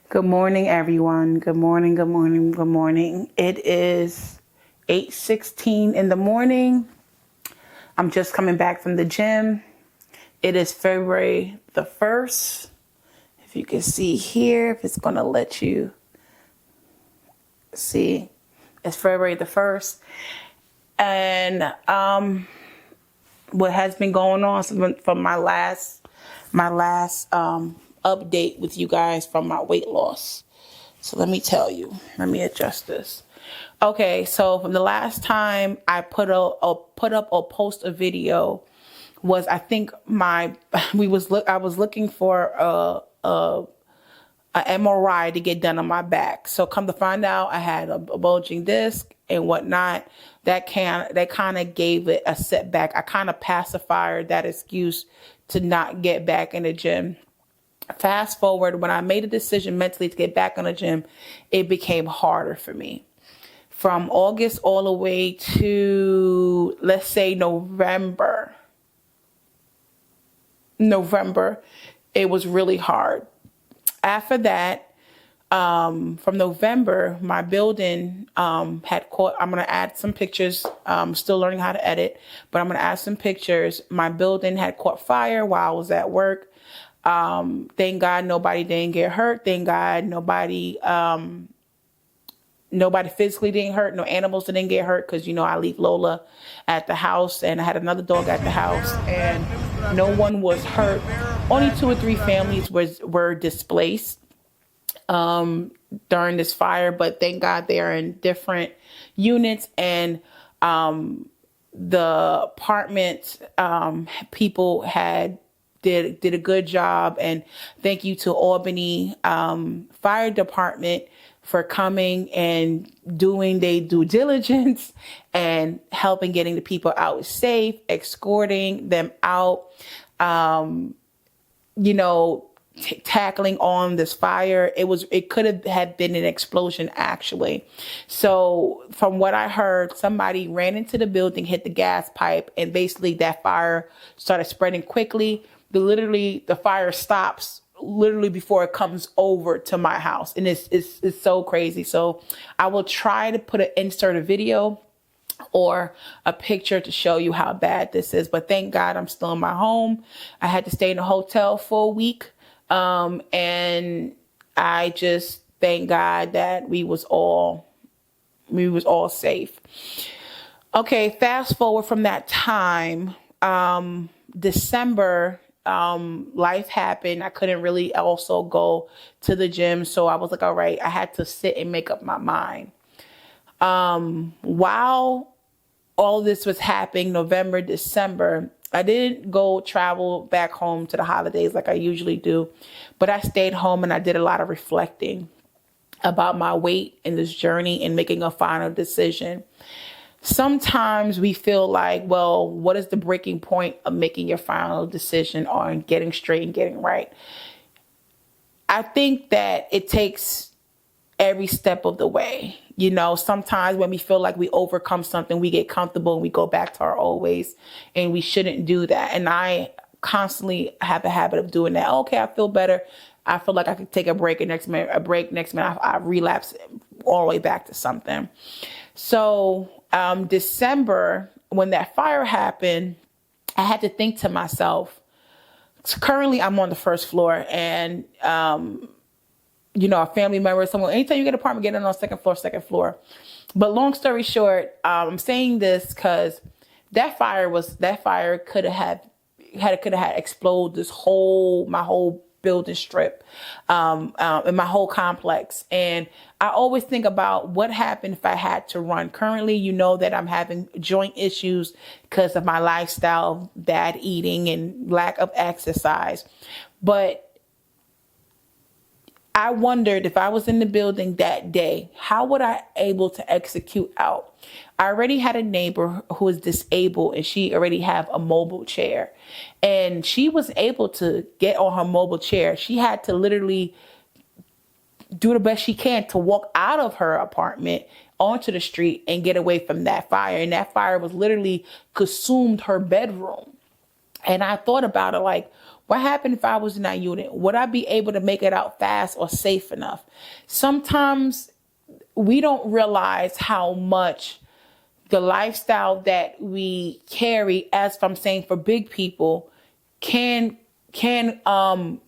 Good morning, everyone. Good morning, good morning, good morning. It is 8:16 in the morning. I'm just coming back from the gym. It is February the 1st. If you can see here, if it's going to let you see, it's February the 1st. And what has been going on from my last update with you guys from my weight loss. So let me tell you. Let me adjust this. Okay, so from the last time I put up or post a video was I think my I was looking for a MRI to get done on my back. So come to find out, I had a bulging disc and whatnot. That kind of gave it a setback. I kind of pacified that excuse to not get back in the gym. Fast forward, when I made a decision mentally to get back on the gym, it became harder for me. From August all the way to, let's say, November, it was really hard. After that, from November, my building had caught. I'm going to add some pictures. I'm still learning how to edit, but I'm going to add some pictures. My building had caught fire while I was at work. Thank God nobody didn't get hurt. Thank God nobody physically didn't hurt. No animals didn't get hurt because, I leave Lola at the house and I had another dog at the house and no one was hurt. Only 2 or 3 families were displaced during this fire, but thank God they are in different units and the apartment people did a good job, and thank you to Albany Fire Department for coming and doing their due diligence and helping getting the people out safe, escorting them out, tackling on this fire. It could have been an explosion actually. So from what I heard, somebody ran into the building, hit the gas pipe, and basically that fire started spreading quickly. The fire stops literally before it comes over to my house. And it's so crazy. So I will try to insert a video or a picture to show you how bad this is. But thank God I'm still in my home. I had to stay in a hotel for a week. And I just thank God that we was all safe. Okay, fast forward from that time, December, life happened. I couldn't really also go to the gym. So I was like, all right, I had to sit and make up my mind. While all this was happening, November, December, I didn't go travel back home to the holidays like I usually do, but I stayed home and I did a lot of reflecting about my weight in this journey and making a final decision. Sometimes we feel like, well, what is the breaking point of making your final decision on getting straight and getting right? I think that it takes every step of the way. Sometimes when we feel like we overcome something, we get comfortable and we go back to our old ways, and we shouldn't do that. And I constantly have a habit of doing that. Okay, I feel better. I feel like I could take a break, and next minute I relapse all the way back to something. So December, when that fire happened, I had to think to myself, currently I'm on the first floor, and a family member, someone, anytime you get an apartment, get it on second floor. But long story short, I'm saying this because that fire could have exploded my whole building strip, and my whole complex. And I always think about what happened if I had to run. Currently, that I'm having joint issues because of my lifestyle, bad eating and lack of exercise. But I wondered if I was in the building that day, how would I able to execute out? I already had a neighbor who was disabled, and she already have a mobile chair, and she was able to get on her mobile chair. She had to literally do the best she can to walk out of her apartment onto the street and get away from that fire. And that fire was literally consumed her bedroom. And I thought about it like, what happened if I was in that unit? Would I be able to make it out fast or safe enough? Sometimes we don't realize how much the lifestyle that we carry, as I'm saying, for big people, can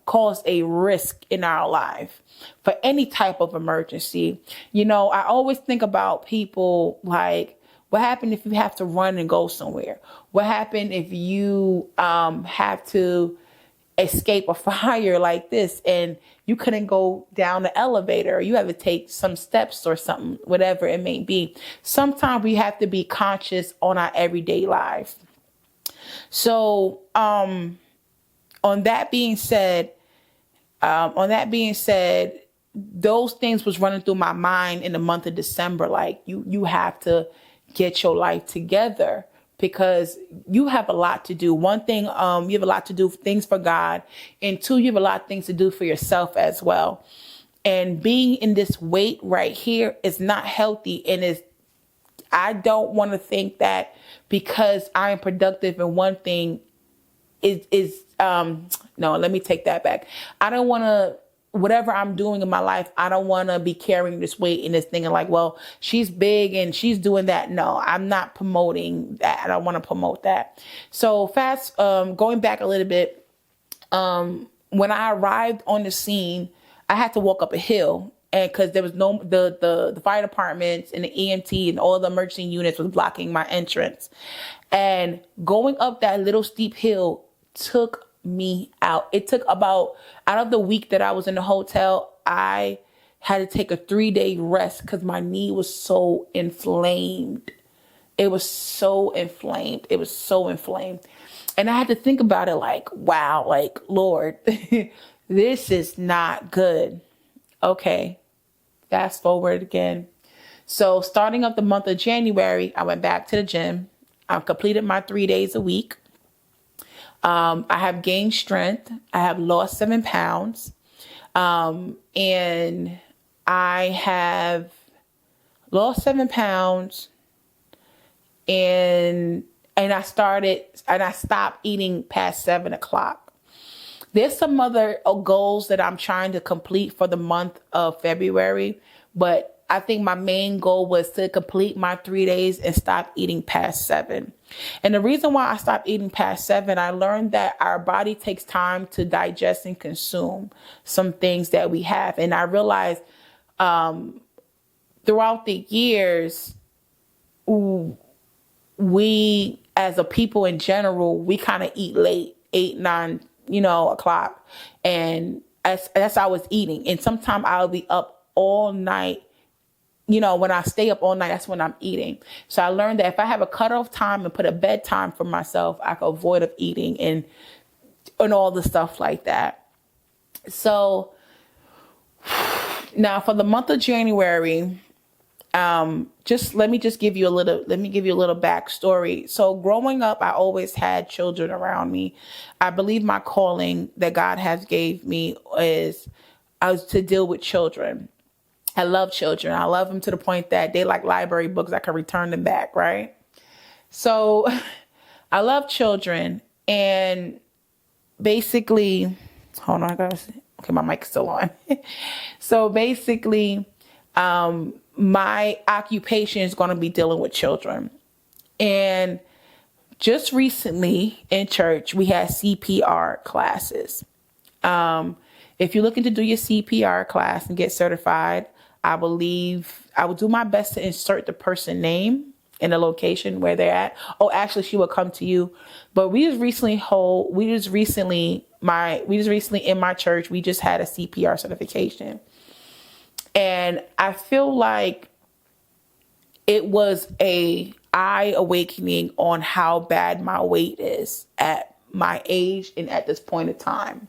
cause a risk in our life for any type of emergency. You know, I always think about people like, what happened if you have to run and go somewhere? What happened if you have to escape a fire like this and you couldn't go down the elevator, or you have to take some steps or something, whatever it may be. Sometimes we have to be conscious on our everyday lives. So, on that being said, those things was running through my mind in the month of December. Like, you have to get your life together, because you have a lot to do. One thing, you have a lot to do things for God. And two, you have a lot of things to do for yourself as well. And being in this weight right here is not healthy. And I don't want to think that because I am productive in one thing no, let me take that back. I don't want to, whatever I'm doing in my life, I don't want to be carrying this weight and this thinking like, well, she's big and she's doing that. No, I'm not promoting that. I don't want to promote that. So going back a little bit, when I arrived on the scene, I had to walk up a hill, and because there was the fire departments and the EMT and all the emergency units was blocking my entrance. And going up that little steep hill took me out. It took out of the week that I was in the hotel, I had to take a 3-day rest because my knee was so inflamed. It was so inflamed. And I had to think about it like, wow, like, Lord, this is not good. Okay. Fast forward again. So starting up the month of January, I went back to the gym. I completed my 3 days a week. I have gained strength. I have lost 7 pounds. And I have lost 7 pounds, and I stopped eating past 7 o'clock. There's some other goals that I'm trying to complete for the month of February, but I think my main goal was to complete my 3 days and stop eating past 7. And the reason why I stopped eating past 7, I learned that our body takes time to digest and consume some things that we have. And I realized throughout the years, we as a people in general, we kind of eat late, 8, 9, o'clock. And that's how I was eating. And sometimes I'll be up all night. When I stay up all night, that's when I'm eating. So I learned that if I have a cutoff time and put a bedtime for myself, I can avoid of eating and all the stuff like that. So now for the month of January, let me give you a little backstory. So growing up, I always had children around me. I believe my calling that God has gave me is to deal with children. I love children. I love them to the point that they like library books. I can return them back, right? So I love children. And basically, hold on, okay, my mic's still on. So basically, my occupation is going to be dealing with children. And just recently in church, we had CPR classes. If you're looking to do your CPR class and get certified, I believe I will do my best to insert the person name in the location where they're at. Oh, actually, she will come to you. But we just recently in my church, we just had a CPR certification. And I feel like it was a eye awakening on how bad my weight is at my age and at this point in time.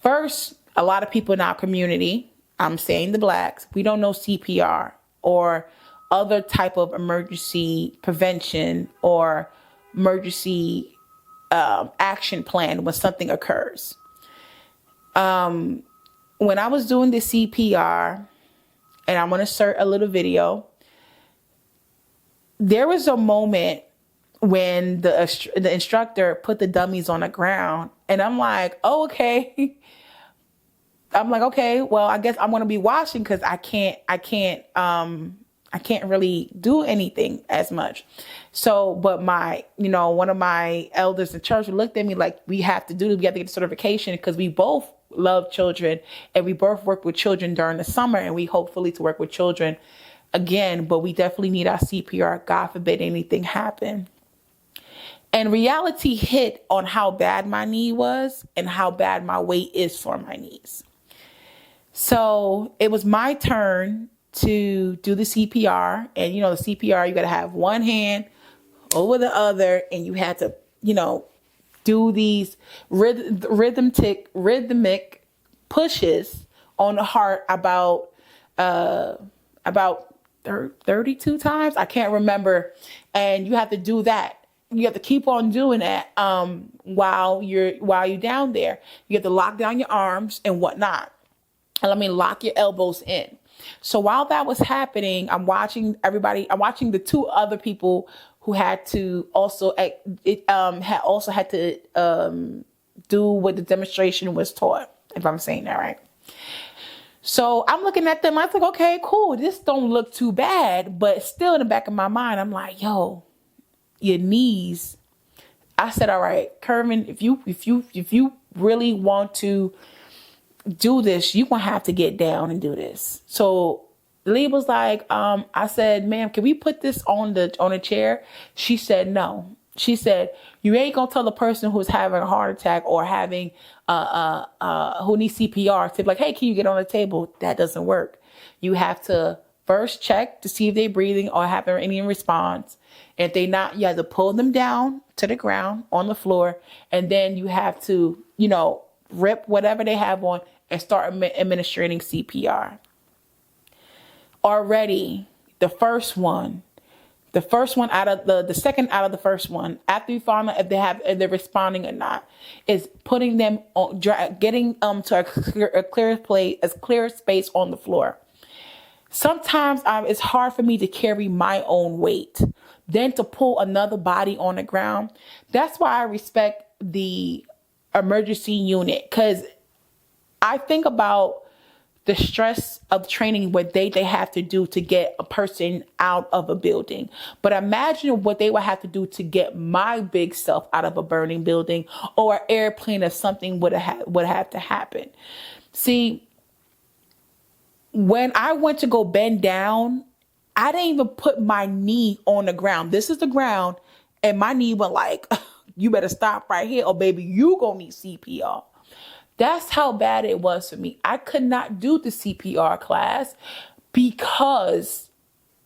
First, a lot of people in our community, I'm saying the blacks, we don't know CPR or other type of emergency prevention or emergency action plan when something occurs. When I was doing the CPR, and I'm going to insert a little video, there was a moment when the instructor put the dummies on the ground, and I'm like, oh, okay. I'm like, okay, well, I guess I'm gonna be watching because I can't really do anything as much. So, but one of my elders in church looked at me like, we have to do this. We have to get the certification because we both love children and we both work with children during the summer, and we hopefully to work with children again, but we definitely need our CPR. God forbid anything happen. And reality hit on how bad my knee was and how bad my weight is for my knees. So it was my turn to do the CPR. And, the CPR, you got to have one hand over the other, and you had to, do these rhythmic pushes on the heart about 32 times. I can't remember. And you have to do that. You have to keep on doing that while you're down there. You have to lock down your arms and whatnot. Lock your elbows in. So while that was happening, I'm watching the two other people who had to also had to do what the demonstration was taught, if I'm saying that right. So I'm looking at them. I was like, okay, cool. This don't look too bad, but still in the back of my mind, I'm like, yo, your knees. I said, all right, Kervin, if you really want to do this, you're gonna have to get down and do this. So Lee was like, I said, ma'am, can we put this on a chair? She said, no. She said, you ain't gonna tell the person who's having a heart attack or having who needs CPR to be like, hey, can you get on the table? That doesn't work. You have to first check to see if they're breathing or having any response. If they not, you have to pull them down to the ground on the floor, and then you have to, rip whatever they have on and start administering CPR. Already, the second out of the first one, after you find out if they're responding or not, is putting them on, getting to a clear space on the floor. Sometimes it's hard for me to carry my own weight, then to pull another body on the ground. That's why I respect the emergency unit, because I think about the stress of training, what they have to do to get a person out of a building. But imagine what they would have to do to get my big self out of a burning building or an airplane if something would have to happen. See, when I went to go bend down, I didn't even put my knee on the ground. This is the ground, and my knee went like, you better stop right here, or baby, you gonna need CPR. That's how bad it was for me. I could not do the CPR class because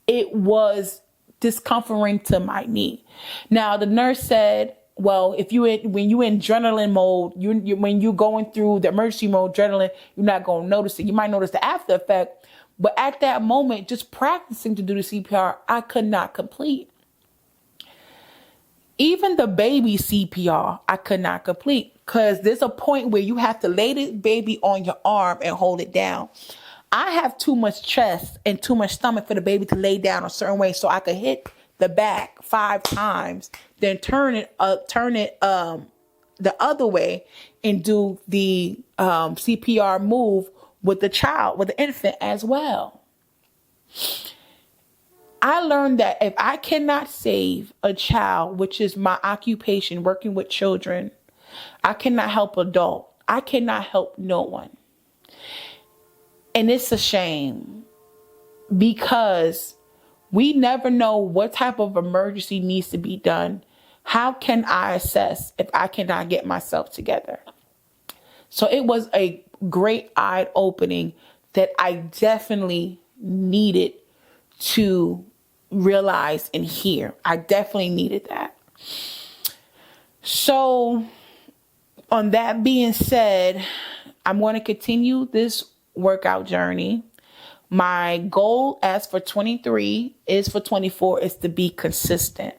it was discomforting to my knee. Now, the nurse said, well, when you're in adrenaline mode, when you're going through the emergency mode, adrenaline, you're not going to notice it. You might notice the after effect, but at that moment, just practicing to do the CPR, I could not complete. Even the baby CPR, I could not complete, because there's a point where you have to lay the baby on your arm and hold it down. I have too much chest and too much stomach for the baby to lay down a certain way, so I could hit the back 5 times, then turn it the other way and do the CPR move with the infant as well. I learned that if I cannot save a child, which is my occupation, working with children, I cannot help adult. I cannot help no one. And it's a shame, because we never know what type of emergency needs to be done. How can I assess if I cannot get myself together? So it was a great eye opening that I definitely needed to realize and hear. I definitely needed that. So on that being said, I'm going to continue this workout journey. My goal as for 23 is for 24 is to be consistent.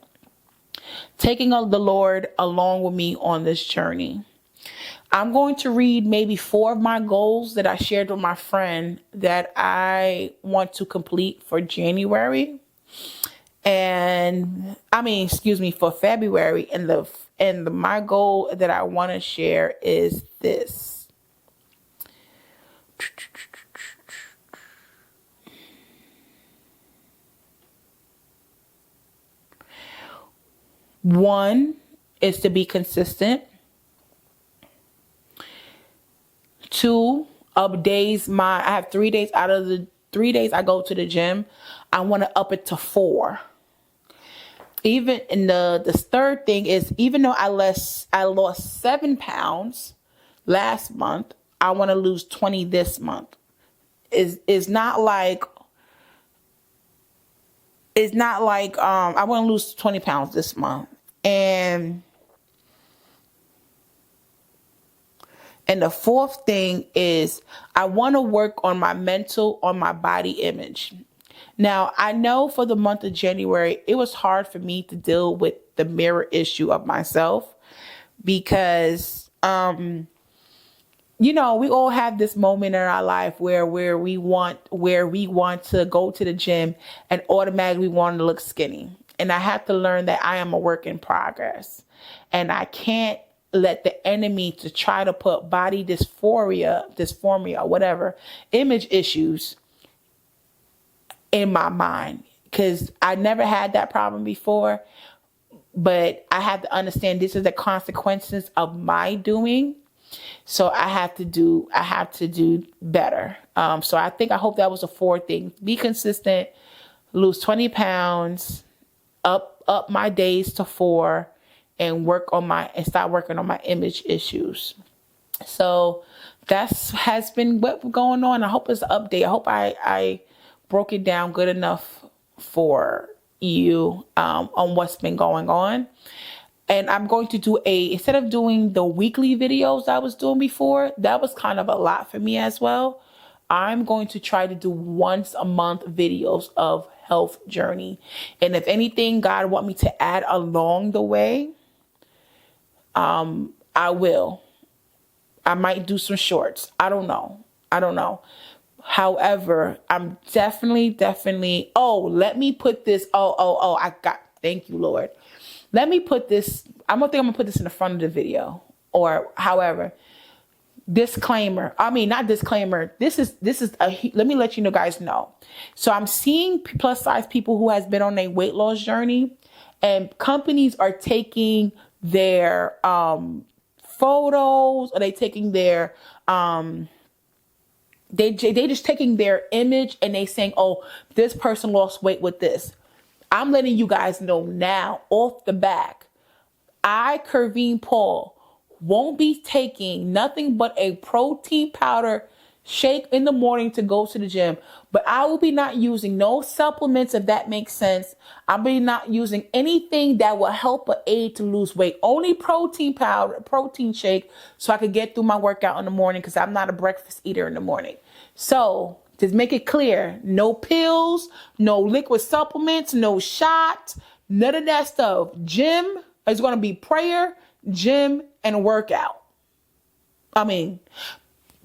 Taking the Lord along with me on this journey. I'm going to read maybe 4 of my goals that I shared with my friend that I want to complete for January. And I mean, excuse me, for February. And my goal that I want to share is this. One is to be consistent. Two, of days, I have 3 days out of the 3 days I go to the gym. I want to up it to 4. Even in the third thing is, even though I lost 7 pounds last month, I want to lose 20 this month. Is not like I want to lose 20 pounds this month. And the fourth thing is I want to work on my body image. Now, I know for the month of January, it was hard for me to deal with the mirror issue of myself because, we all have this moment in our life where we want to go to the gym and automatically want to look skinny. And I have to learn that I am a work in progress, and I can't let the enemy to try to put body dysphoria, whatever, image issues in my mind, because I never had that problem before. But I have to understand this is the consequences of my doing. So I have to do better. So I hope that was the 4 thing. Be consistent, lose 20 pounds, up my days to 4, and start working on my image issues. So has been what's going on. I hope it's an update. I hope I broke it down good enough for you on what's been going on. And I'm going to do instead of doing the weekly videos I was doing before, that was kind of a lot for me as well. I'm going to try to do once a month videos of health journey. And if anything, God want me to add along the way, I will. I might do some shorts. I don't know. However, I'm definitely, let me put this. Thank you, Lord. Let me put this. I'm going to put this in the front of the video, or however. Disclaimer. I mean, not disclaimer. This is let me let you guys know. So I'm seeing plus size people who has been on a weight loss journey, and companies are taking their photos, or they taking their they just taking their image, and they saying, oh, this person lost weight with this. I'm letting you guys know now off the back, Kerveen Paul, won't be taking nothing but a protein powder shake in the morning to go to the gym. But I will be not using no supplements, if that makes sense. I'll be not using anything that will help or aid to lose weight. Only protein powder, protein shake, so I could get through my workout in the morning, because I'm not a breakfast eater in the morning. So just make it clear, no pills, no liquid supplements, no shots, none of that stuff. Gym is going to be prayer, gym, and workout. I mean,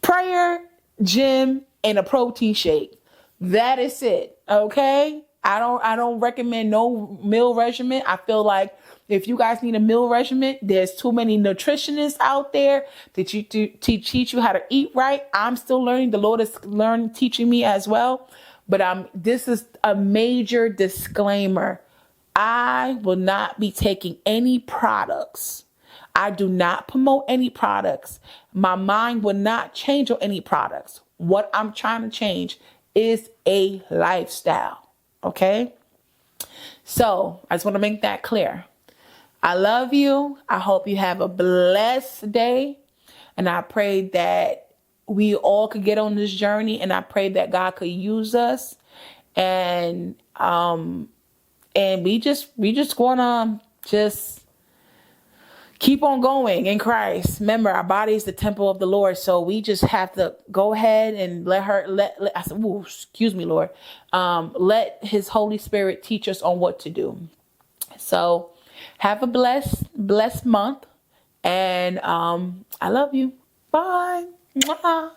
prayer, gym, and a protein shake. That is it. Okay? I don't recommend no meal regimen. I feel like if you guys need a meal regimen, there's too many nutritionists out there to teach you how to eat right. I'm still learning. The Lord is teaching me as well. But this is a major disclaimer. I will not be taking any products. I do not promote any products. My mind will not change on any products. What I'm trying to change is a lifestyle. Okay? So I just want to make that clear. I love you. I hope you have a blessed day. And I pray that we all could get on this journey. And I pray that God could use us. And we just want to keep on going in Christ. Remember, our body is the temple of the Lord. So we just have to go ahead and let his Holy Spirit teach us on what to do. So have a blessed month. And I love you. Bye. Mwah.